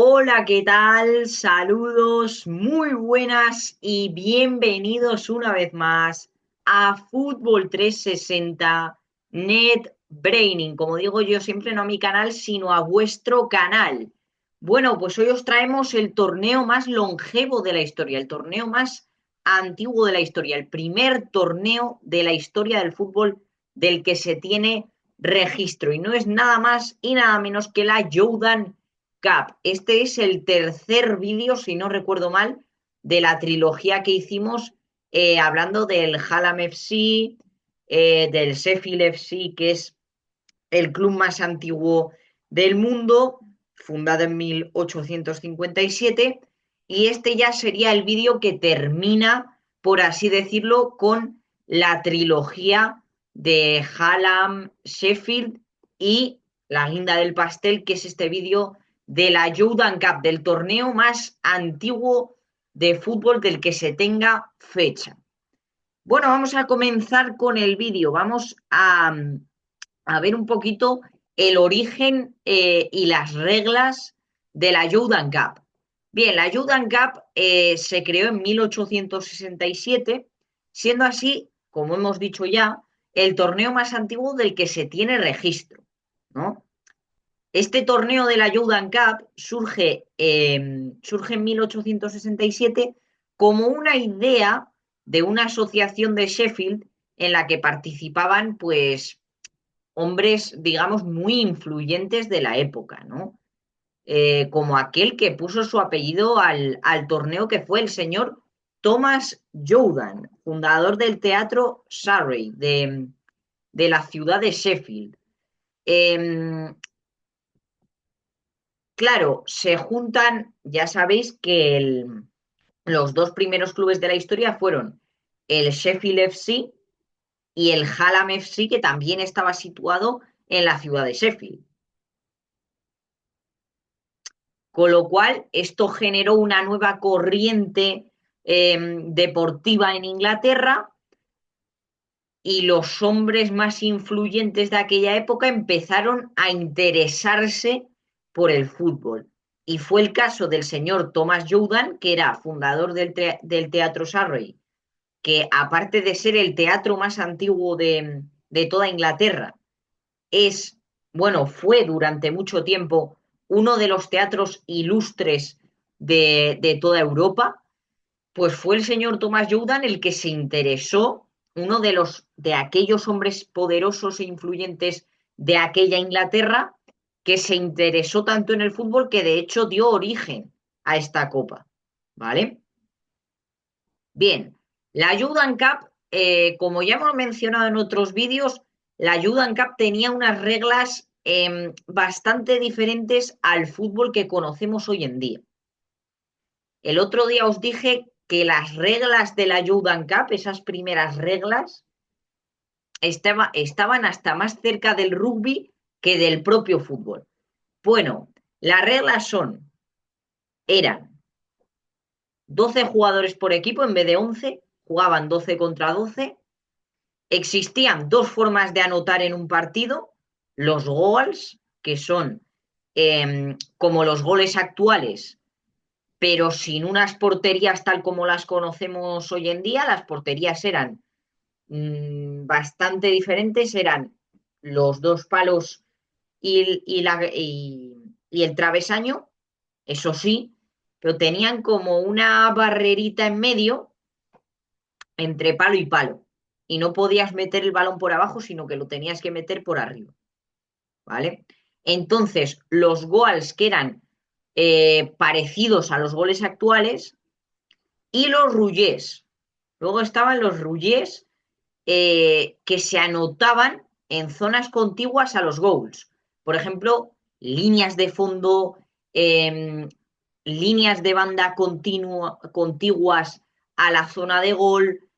Hola, ¿qué tal? Saludos, muy buenas y bienvenidos una vez más a Fútbol 360 Net Braining. Como digo yo siempre, no a mi canal, sino a vuestro canal. Bueno, pues hoy os traemos el torneo más longevo de la historia, el torneo más antiguo de la historia, el primer torneo de la historia del fútbol del que se tiene registro. Y no es nada más y nada menos que la Jordan Cup. Este es el tercer vídeo, si no recuerdo mal, de la trilogía que hicimos hablando del Hallam FC, del Sheffield FC, que es el club más antiguo del mundo, fundado en 1857, y este ya sería el vídeo que termina, por así decirlo, con la trilogía de Hallam, Sheffield y la guinda del pastel, que es este vídeo de la Jordan Cup, del torneo más antiguo de fútbol del que se tenga fecha. Bueno, vamos a comenzar con el vídeo. Vamos a ver un poquito el origen y las reglas de la Jordan Cup. Bien, la Jordan Cup se creó en 1867, siendo así, como hemos dicho ya, el torneo más antiguo del que se tiene registro, ¿no? Este torneo de la Jordan Cup surge en 1867 como una idea de una asociación de Sheffield en la que participaban, pues, hombres, digamos, muy influyentes de la época, ¿no? Como aquel que puso su apellido al torneo, que fue el señor Thomas Jordan, fundador del Teatro Surrey de la ciudad de Sheffield. Eh, claro, se juntan, ya sabéis que los dos primeros clubes de la historia fueron el Sheffield FC y el Hallam FC, que también estaba situado en la ciudad de Sheffield. Con lo cual, esto generó una nueva corriente deportiva en Inglaterra y los hombres más influyentes de aquella época empezaron a interesarse por el fútbol. Y fue el caso del señor Thomas Jordan, que era fundador del Teatro Surrey, que aparte de ser el teatro más antiguo de toda Inglaterra, es, bueno, fue durante mucho tiempo uno de los teatros ilustres de toda Europa, pues fue el señor Thomas Jordan el que se interesó, uno de aquellos hombres poderosos e influyentes de aquella Inglaterra, que se interesó tanto en el fútbol que de hecho dio origen a esta copa. ¿Vale? Bien, la Jordan Cup, como ya hemos mencionado en otros vídeos, la Jordan Cup tenía unas reglas bastante diferentes al fútbol que conocemos hoy en día. El otro día os dije que las reglas de la Jordan Cup, esas primeras reglas, estaban hasta más cerca del rugby que del propio fútbol. Bueno, las reglas eran 12 jugadores por equipo en vez de 11, jugaban 12 contra 12. Existían dos formas de anotar en un partido, los goals, que son como los goles actuales, pero sin unas porterías tal como las conocemos hoy en día. Las porterías eran bastante diferentes, eran los dos palos y el travesaño, eso sí, pero tenían como una barrerita en medio entre palo y palo. Y no podías meter el balón por abajo, sino que lo tenías que meter por arriba. ¿Vale? Entonces, los goals que eran parecidos a los goles actuales y los rullés. Luego estaban los rullés que se anotaban en zonas contiguas a los goals. Por ejemplo, líneas de fondo, líneas de banda contiguas a la zona de gol,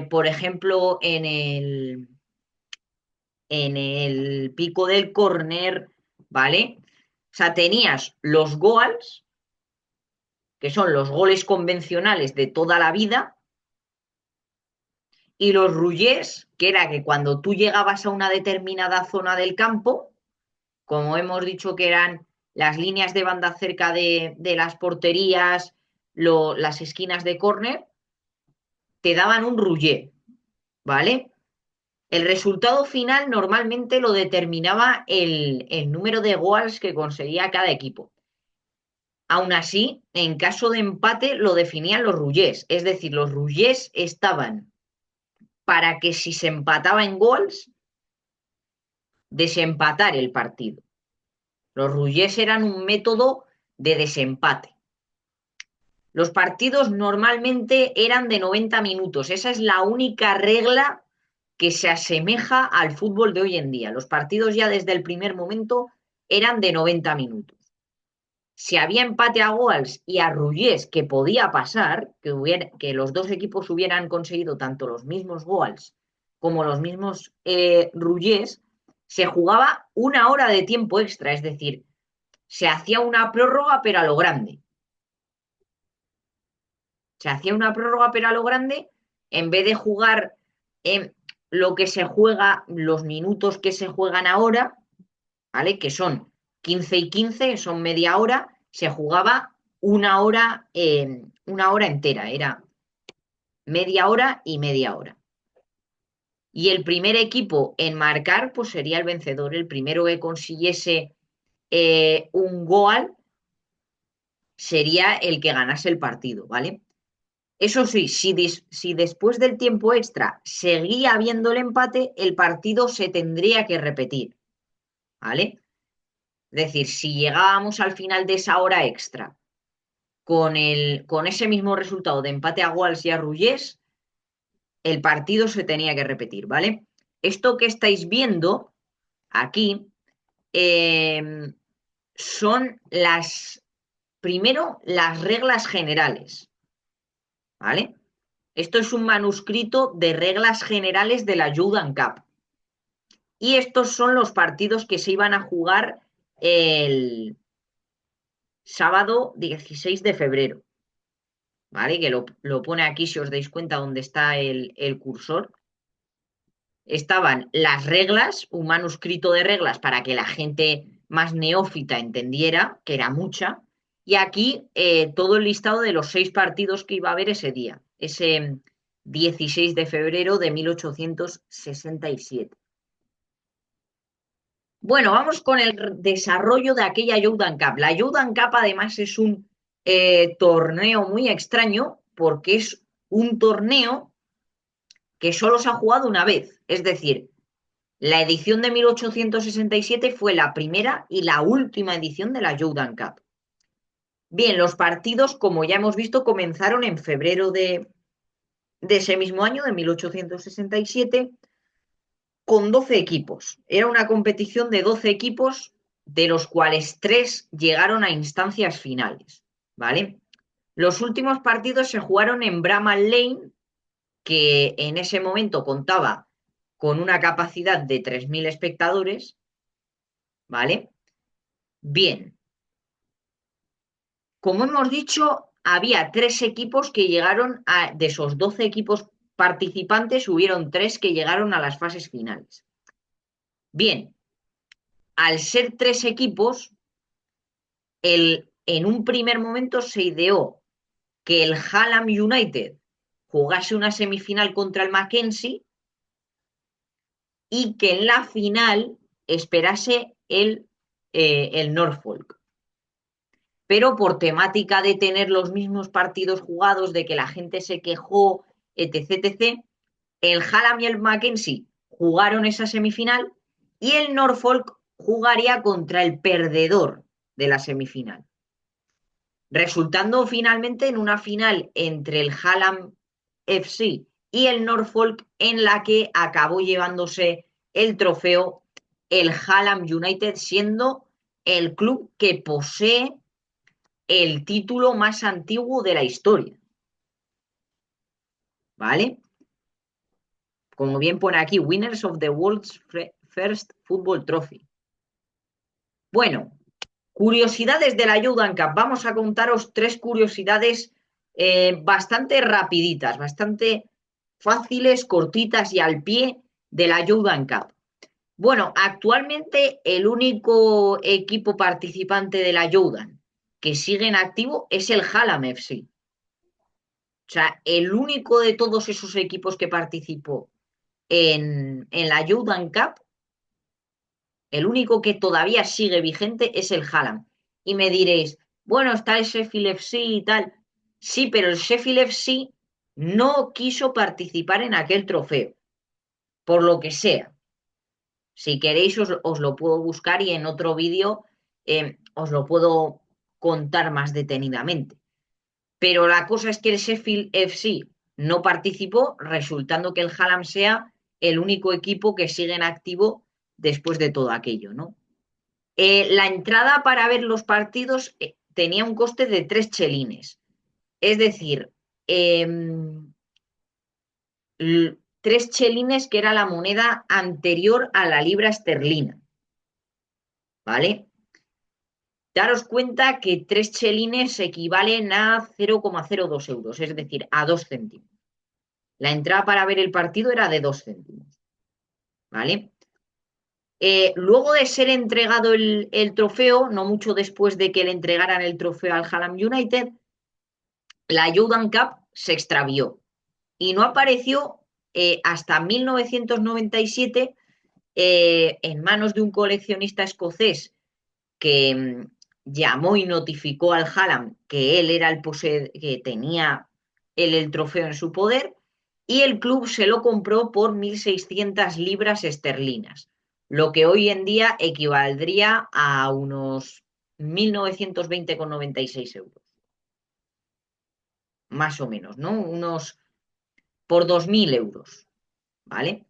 por ejemplo, en el pico del córner, ¿vale? O sea, tenías los goals, que son los goles convencionales de toda la vida, y los rullés, que era que cuando tú llegabas a una determinada zona del campo, como hemos dicho que eran las líneas de banda cerca de las porterías, las esquinas de córner, te daban un rouget, ¿vale? El resultado final normalmente lo determinaba el número de goals que conseguía cada equipo. Aún así, en caso de empate lo definían los roullés, es decir, los roullés estaban para que si se empataba en goals, desempatar el partido. Los roullés eran un método de desempate. Los partidos normalmente eran de 90 minutos. Esa es la única regla que se asemeja al fútbol de hoy en día. Los partidos ya desde el primer momento eran de 90 minutos. Si había empate a goals y a roullés, que podía pasar, que los dos equipos hubieran conseguido tanto los mismos goals como los mismos roullés, se jugaba una hora de tiempo extra, es decir, se hacía una prórroga pero a lo grande. Se hacía una prórroga pero a lo grande, en vez de jugar en lo que se juega, los minutos que se juegan ahora, ¿vale? Que son 15 y 15, son media hora, se jugaba una hora entera, era media hora y media hora. Y el primer equipo en marcar, pues sería el vencedor. El primero que consiguiese un gol sería el que ganase el partido, ¿vale? Eso sí, si después del tiempo extra seguía habiendo el empate, el partido se tendría que repetir, ¿vale? Es decir, si llegábamos al final de esa hora extra con ese mismo resultado de empate a goals y a roullés, el partido se tenía que repetir, ¿vale? Esto que estáis viendo aquí eh, son primero, las reglas generales, ¿vale? Esto es un manuscrito de reglas generales de la Jordan Cup. Y estos son los partidos que se iban a jugar el sábado 16 de febrero, ¿vale? Que lo pone aquí, si os dais cuenta, donde está el cursor. Estaban las reglas, un manuscrito de reglas para que la gente más neófita entendiera, que era mucha, y aquí todo el listado de los 6 partidos que iba a haber ese día, ese 16 de febrero de 1867. Bueno, vamos con el desarrollo de aquella Jordan Cup. La Jordan Cup además es un torneo muy extraño porque es un torneo que solo se ha jugado una vez. Es decir, la edición de 1867 fue la primera y la última edición de la Jordan Cup. Bien, los partidos, como ya hemos visto, comenzaron en febrero de ese mismo año, de 1867, con 12 equipos. Era una competición de 12 equipos, de los cuales 3 llegaron a instancias finales, ¿vale? Los últimos partidos se jugaron en Bramall Lane, que en ese momento contaba con una capacidad de 3.000 espectadores, ¿vale? Bien, como hemos dicho, había 3 equipos que llegaron de esos 12 equipos participantes, hubieron 3 que llegaron a las fases finales. Bien, al ser 3 equipos, en un primer momento se ideó que el Hallam United jugase una semifinal contra el Mackenzie y que en la final esperase el Norfolk. Pero por temática de tener los mismos partidos jugados, de que la gente se quejó, etc., etc., el Hallam y el Mackenzie jugaron esa semifinal y el Norfolk jugaría contra el perdedor de la semifinal, resultando finalmente en una final entre el Hallam FC y el Norfolk, en la que acabó llevándose el trofeo el Hallam United, siendo el club que posee el título más antiguo de la historia, ¿vale? Como bien pone aquí, Winners of the World's First Football Trophy. Bueno, curiosidades de la Jordan Cup. Vamos a contaros 3 curiosidades bastante rapiditas, bastante fáciles, cortitas y al pie de la Jordan Cup. Bueno, actualmente el único equipo participante de la Joudan que sigue en activo es el Hallam FC. O sea, el único de todos esos equipos que participó en la Jordan Cup, el único que todavía sigue vigente es el Hallam. Y me diréis, bueno, está el Sheffield FC y tal. Sí, pero el Sheffield FC no quiso participar en aquel trofeo, por lo que sea. Si queréis, os lo puedo buscar y en otro vídeo os lo puedo contar más detenidamente. Pero la cosa es que el Sheffield FC no participó, resultando que el Hallam sea el único equipo que sigue en activo después de todo aquello, ¿no? La entrada para ver los partidos tenía un coste de 3 chelines. Es decir, eh, 3 chelines que era la moneda anterior a la libra esterlina, ¿vale? Daros cuenta que 3 chelines equivalen a 0,02 euros, es decir, a 2 céntimos. La entrada para ver el partido era de 2 céntimos, ¿vale? Luego de ser entregado el trofeo, no mucho después de que le entregaran el trofeo al Hallam United, la Jordan Cup se extravió y no apareció hasta 1997 en manos de un coleccionista escocés que llamó y notificó al Hallam que él era que tenía él el trofeo en su poder y el club se lo compró por 1.600 libras esterlinas, lo que hoy en día equivaldría a unos 1920,96 euros, más o menos, ¿no? Unos por 2.000 euros, ¿vale?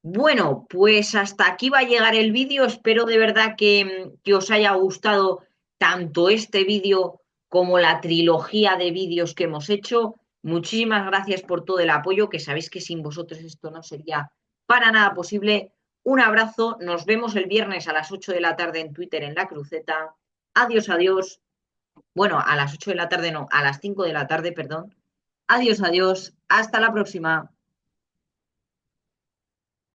Bueno, pues hasta aquí va a llegar el vídeo. Espero de verdad que os haya gustado tanto este vídeo como la trilogía de vídeos que hemos hecho. Muchísimas gracias por todo el apoyo, que sabéis que sin vosotros esto no sería para nada posible. Un abrazo, nos vemos el viernes a las 8 de la tarde en Twitter en La Cruceta. Adiós, adiós. Bueno, a las 8 de la tarde no, a las 5 de la tarde, perdón. Adiós, adiós. Hasta la próxima.